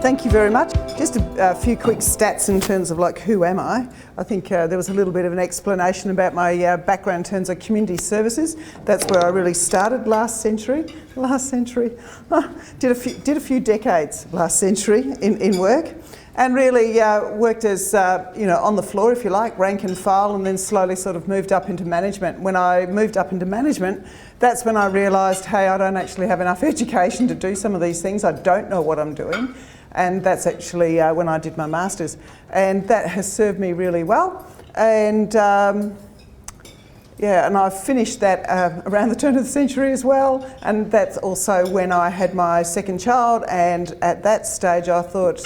Thank you very much. Just a few quick stats in terms of like who am I. I think there was a little bit of an explanation about my background in terms of community services. That's where I really started last century. Did a few decades last century in work, and really worked as on the floor, if you like, rank and file, and then slowly sort of moved up into management. When I moved up into management, that's when I realised, hey, I don't actually have enough education to do some of these things. I don't know what I'm doing. And that's actually when I did my masters, and that has served me really well. And and I finished that around the turn of the century as well. And that's also when I had my second child. And at that stage, I thought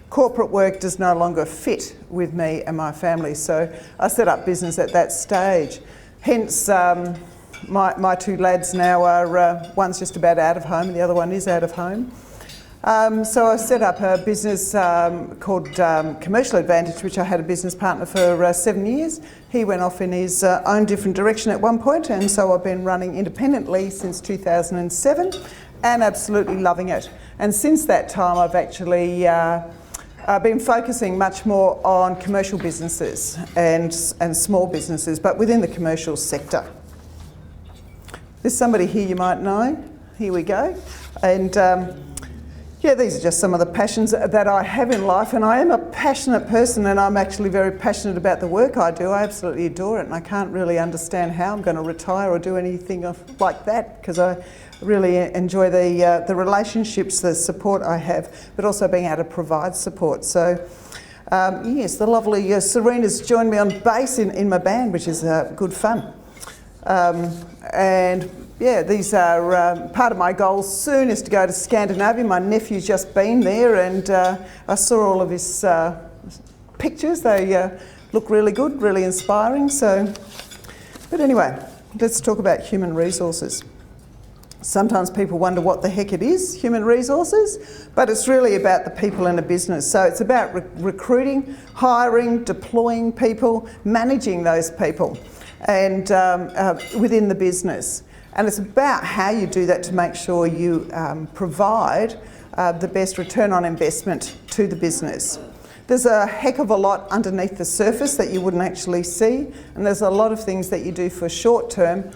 corporate work does no longer fit with me and my family. So I set up business at that stage. Hence, my two lads now are one's just about out of home, and the other one is out of home. So I set up a business called Commercial Advantage, which I had a business partner for 7 years. He went off in his own different direction at one point, and so I've been running independently since 2007 and absolutely loving it. And since that time, I've actually been focusing much more on commercial businesses and small businesses, but within the commercial sector. There's somebody here you might know. Here we go. And these are just some of the passions that I have in life, and I am a passionate person, and I'm actually very passionate about the work I do. I absolutely adore it, and I can't really understand how I'm going to retire or do anything like that, because I really enjoy the relationships, the support I have, but also being able to provide support. So yes, the lovely Serena's joined me on bass in my band, which is good fun. These are part of my goals soon is to go to Scandinavia. My nephew's just been there, and I saw all of his pictures. They look really good, really inspiring. But anyway, let's talk about human resources. Sometimes people wonder what the heck it is, human resources, but it's really about the people in a business. So it's about recruiting, hiring, deploying people, managing those people, and within the business. And it's about how you do that to make sure you provide the best return on investment to the business. There's a heck of a lot underneath the surface that you wouldn't actually see, and there's a lot of things that you do for short term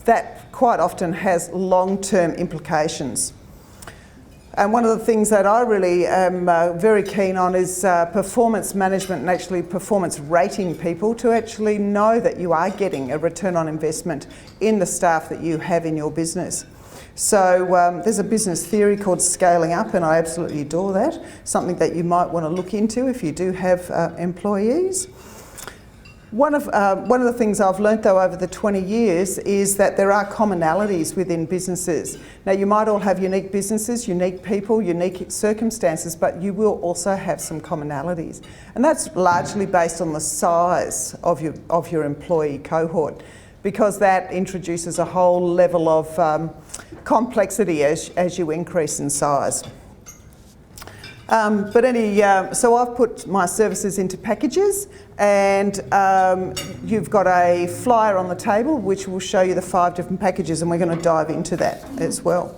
that quite often has long-term implications. And one of the things that I really am very keen on is performance management and actually performance rating people to actually know that you are getting a return on investment in the staff that you have in your business. So there's a business theory called scaling up, and I absolutely adore that. Something that you might want to look into if you do have employees. One of the things I've learnt though over the 20 years is that there are commonalities within businesses. Now you might all have unique businesses, unique people, unique circumstances, but you will also have some commonalities. And that's largely based on the size of your employee cohort, because that introduces a whole level of complexity as you increase in size. So I've put my services into packages, and you've got a flyer on the table which will show you the 5 different packages, and we're going to dive into that as well.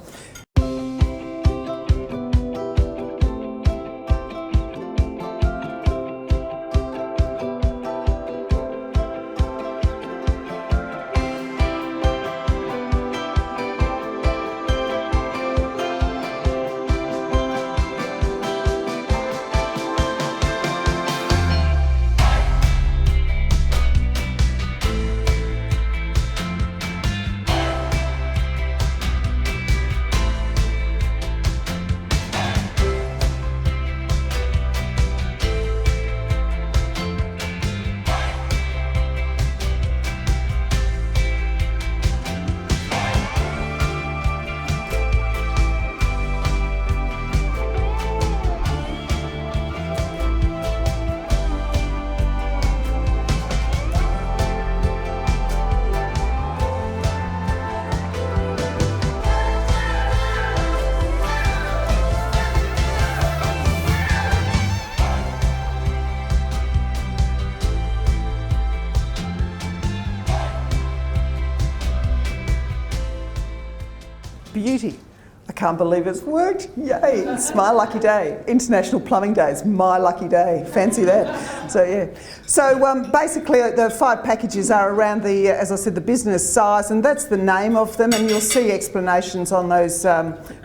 Beauty. I can't believe it's worked. Yay, it's my lucky day. International Plumbing Day is my lucky day. Fancy that. So yeah. So basically the 5 packages are around the, as I said, the business size, and that's the name of them, and you'll see explanations on those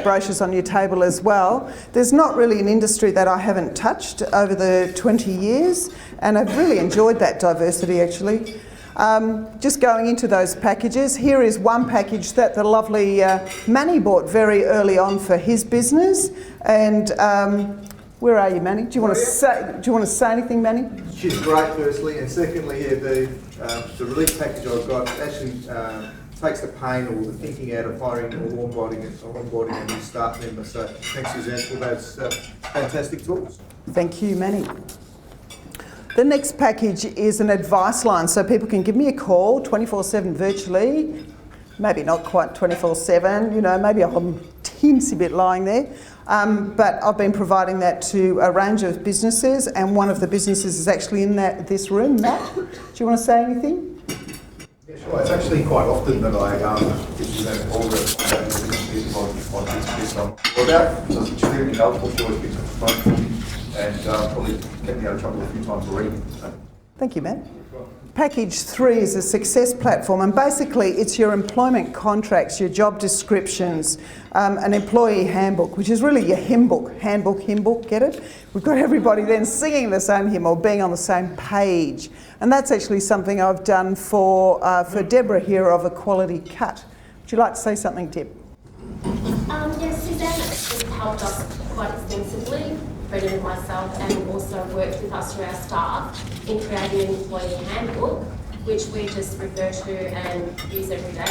brochures on your table as well. There's not really an industry that I haven't touched over the 20 years, and I've really enjoyed that diversity actually. Just going into those packages, here is one package that the lovely Manny bought very early on for his business. And where are you, Manny? Do you want to say anything, Manny? She's great, firstly, and secondly, yeah, the relief package I've got actually takes the pain or the thinking out of hiring or onboarding a new staff member. So thanks, Suzanne, for those fantastic tools. Thank you, Manny. The next package is an advice line, so people can give me a call 24/7 virtually, maybe not quite 24/7, you know, maybe I'm a teensy bit lying there, but I've been providing that to a range of businesses, and one of the businesses is actually in this room. Matt, do you want to say anything? Yeah, sure. It's actually quite often that I give Suzanne a call about this on about. So it's extremely helpful. She always picks up the phone for me, and probably kept me out of trouble a few times already. So. Thank you, Matt. Package 3 is a success platform, and basically it's your employment contracts, your job descriptions, an employee handbook, which is really your hymn book, hymn book, get it? We've got everybody then singing the same hymn or being on the same page, and that's actually something I've done for Deborah here of Equality Cut. Would you like to say something, Deb? Yes, Suzanne has helped us quite extensively, Brendan and myself, and also worked with us through our staff in creating an employee handbook, which we just refer to and use every day.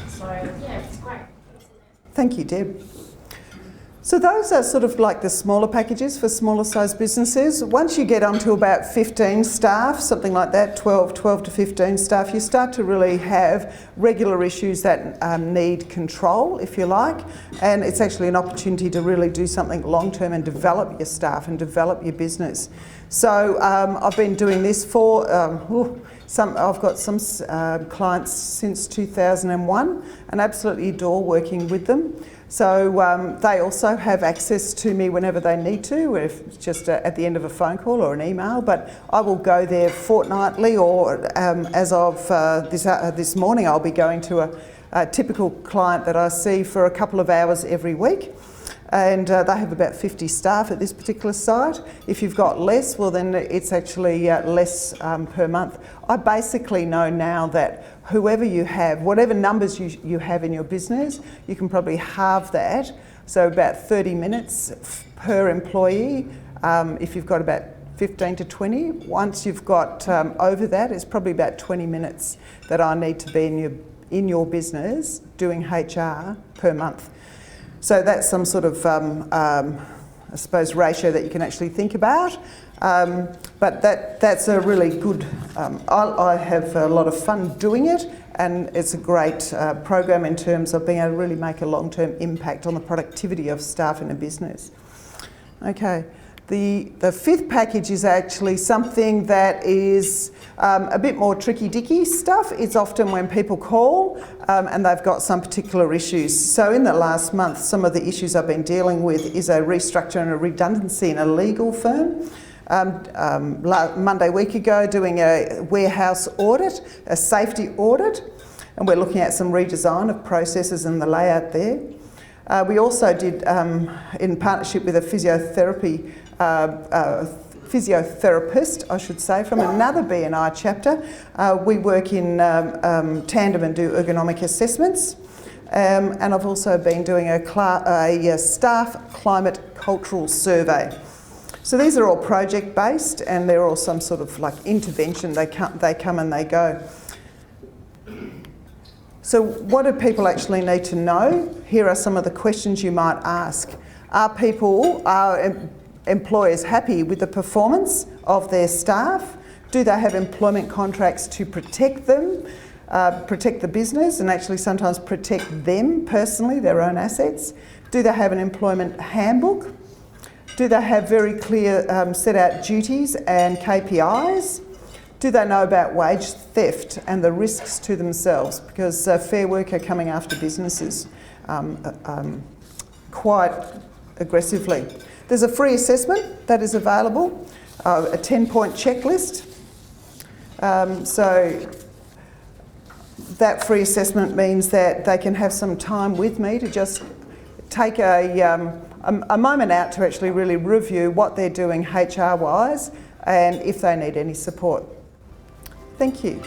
So yeah, it's great. Thank you, Deb. So those are sort of like the smaller packages for smaller sized businesses. Once you get onto about 15 staff, something like that, 12 to 15 staff, you start to really have regular issues that need control, if you like, and it's actually an opportunity to really do something long term and develop your staff and develop your business. So I've been doing this for, I've got some clients since 2001 and absolutely adore working with them. So they also have access to me whenever they need to, if it's just at the end of a phone call or an email, but I will go there fortnightly, or as of this morning I'll be going to a typical client that I see for a couple of hours every week. And they have about 50 staff at this particular site. If you've got less, well then it's actually less per month. I basically know now that whoever you have, whatever numbers you have in your business, you can probably halve that. So about 30 minutes per employee. If you've got about 15 to 20, once you've got over that, it's probably about 20 minutes that I need to be in your business doing HR per month. So that's some sort of, I suppose, ratio that you can actually think about. But that's a really good, I have a lot of fun doing it, and it's a great program in terms of being able to really make a long-term impact on the productivity of staff in a business. Okay. The 5th package is actually something that is a bit more tricky-dicky stuff. It's often when people call and they've got some particular issues. So in the last month, some of the issues I've been dealing with is a restructure and a redundancy in a legal firm. Monday week ago, doing a warehouse audit, a safety audit, and we're looking at some redesign of processes and the layout there. We also did, in partnership with a physiotherapist, I should say, from another BNI chapter. We work in tandem and do ergonomic assessments. And I've also been doing a staff climate cultural survey. So these are all project-based, and they're all some sort of like intervention. They come and they go. So what do people actually need to know? Here are some of the questions you might ask. Are employers happy with the performance of their staff? Do they have employment contracts to protect them, protect the business, and actually sometimes protect them personally, their own assets? Do they have an employment handbook? Do they have very clear set out duties and KPIs? Do they know about wage theft and the risks to themselves? Because Fair Work are coming after businesses quite aggressively. There's a free assessment that is available, a 10-point checklist. So that free assessment means that they can have some time with me to just take a moment out to actually really review what they're doing HR-wise and if they need any support. Thank you.